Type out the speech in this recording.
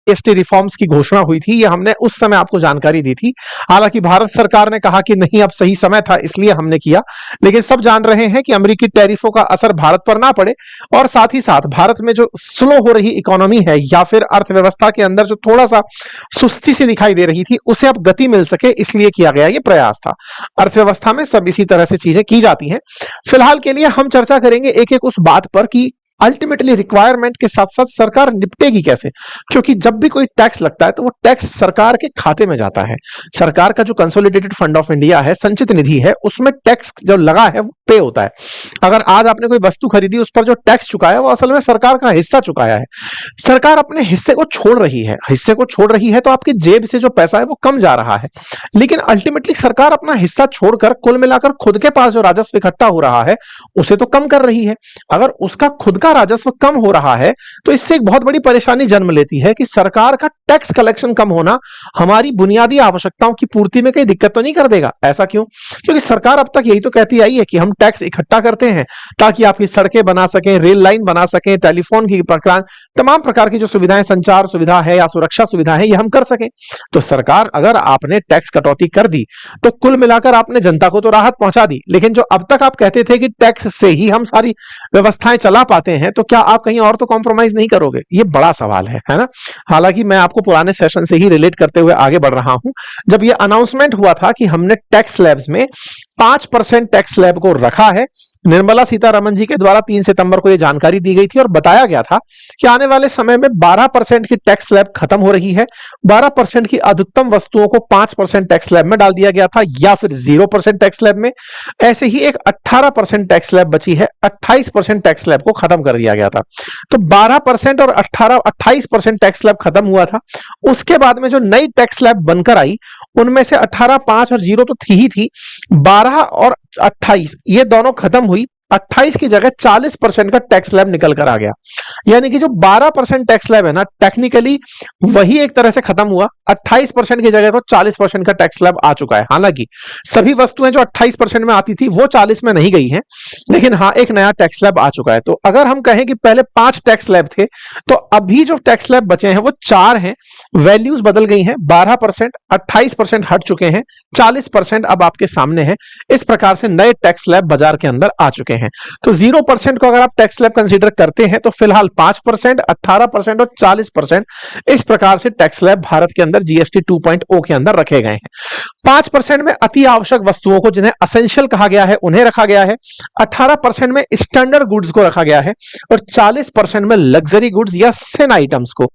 GST reforms की घोषणा हुई थी, ये हमने उस समय आपको जानकारी दी थी। हालांकि भारत सरकार ने कहा कि नहीं अब सही समय था इसलिए हमने किया, लेकिन सब जान रहे हैं कि अमेरिकी टैरिफों का असर भारत पर ना पड़े और साथ ही साथ भारत में जो स्लो हो रही इकोनॉमी है या फिर अर्थव्यवस्था के अंदर जो थोड़ा सा सुस्ती सी दिखाई दे रही थी उसे अब गति मिल सके, इसलिए किया गया ये प्रयास था। अर्थव्यवस्था में सब इसी तरह से चीजें की जाती हैं। फिलहाल के लिए हम चर्चा करेंगे एक एक उस बात पर कि अल्टीमेटली रिक्वायरमेंट के साथ साथ सरकार निपटेगी कैसे, क्योंकि जब भी कोई टैक्स लगता है तो वो टैक्स सरकार के खाते में जाता है। सरकार का जो कंसोलिडेटेड फंड ऑफ इंडिया है, संचित निधि है, उसमें टैक्स जो लगा है वो पे होता है। अगर आज आपने कोई वस्तु खरीदी उस पर जो टैक्स चुकाया वो असल में सरकार का हिस्सा चुकाया है। सरकार अपने हिस्से को छोड़ रही है, हिस्से को छोड़ रही है तो आपकी जेब से जो पैसा है वो कम जा रहा है, लेकिन अल्टीमेटली सरकार अपना हिस्सा छोड़कर कुल मिलाकर खुद के पास जो राजस्व इकट्ठा हो रहा है उसे तो कम कर रही है। अगर उसका खुद का राजस्व कम हो रहा है तो इससे एक बहुत बड़ी परेशानी जन्म लेती है कि सरकार का टैक्स कलेक्शन कम होना हमारी बुनियादी आवश्यकताओं की पूर्ति में कहीं दिक्कत तो नहीं कर देगा। ऐसा क्यों? क्योंकि सरकार अब तक यही तो कहती आई है कि हम टैक्स इकट्ठा करते हैं ताकि आपकी सड़कें बना सकें, रेल लाइन बना सकें, टेलीफोन की तमाम प्रकार की जो सुविधाएं, संचार सुविधा है या सुरक्षा सुविधा है, ये हम कर सकें। तो सरकार अगर आपने टैक्स कटौती कर दी तो कुल मिलाकर आपने जनता को तो राहत पहुंचा दी, लेकिन जो अब तक आप कहते थे कि टैक्स से ही हम सारी व्यवस्थाएं चला पाते हैं, तो क्या आप कहीं और तो कॉम्प्रोमाइज नहीं करोगे? ये बड़ा सवाल है ना। हालांकि मैं आपको पुराने सेशन से ही रिलेट करते हुए आगे बढ़ रहा हूं। जब ये अनाउंसमेंट हुआ था कि हमने टैक्स स्लैब्स में 5% टैक्स स्लैब को रखा है, निर्मला सीतारमण जी के द्वारा 3 सितंबर को यह जानकारी दी गई थी और बताया गया था कि आने वाले समय में 12% की टैक्स स्लैब खत्म हो रही है। 12% की अधिकतम वस्तुओं को 5% टैक्स स्लैब में डाल दिया गया था या फिर 0% टैक्स स्लैब में। ऐसे ही एक 18% टैक्स स्लैब बची है, 28% टैक्स स्लैब को खत्म कर दिया गया था। तो 12% और 28% टैक्स स्लैब खत्म हुआ था। उसके बाद में जो नई टैक्स स्लैब बनकर आई उनमें से 18, 5 और 0 तो थी ही थी, 12 और 28 ये दोनों खत्म हुई। 28 की जगह 40% का टैक्स स्लैब निकल कर आ गया, यानी कि जो 12% टैक्स स्लैब है ना, टेक्निकली वही एक तरह से खत्म हुआ। 28% की जगह तो 40% का टैक्स स्लैब आ चुका है। हालांकि सभी वस्तुएं जो 28% में आती थी वो 40 में नहीं गई हैं, लेकिन हाँ एक नया टैक्स स्लैब आ चुका है। तो अगर हम कहें कि पहले 5 टैक्स स्लैब थे तो अभी जो टैक्स स्लैब बचे हैं वो 4 हैं। वैल्यूज बदल गई हैं, 12%, 28% हट चुके हैं, 40% अब आपके सामने है। इस प्रकार से नए टैक्स स्लैब बाजार के अंदर आ चुके हैं। तो 0% को अगर आप टैक्स स्लैब कंसीडर करते हैं तो फिलहाल 5%, 18% और 40% इस प्रकार से टैक्स स्लैब भारत के अंदर जीएसटी 2.0 के अंदर रखे गए हैं। 5% में अति आवश्यक वस्तुओं को, जिन्हें असेंशियल कहा गया है, उन्हें रखा गया है। 18% में स्टैंडर्ड गुड्स को रखा गया है और 40% में लग्जरी गुड्स या सिन आइटम्स को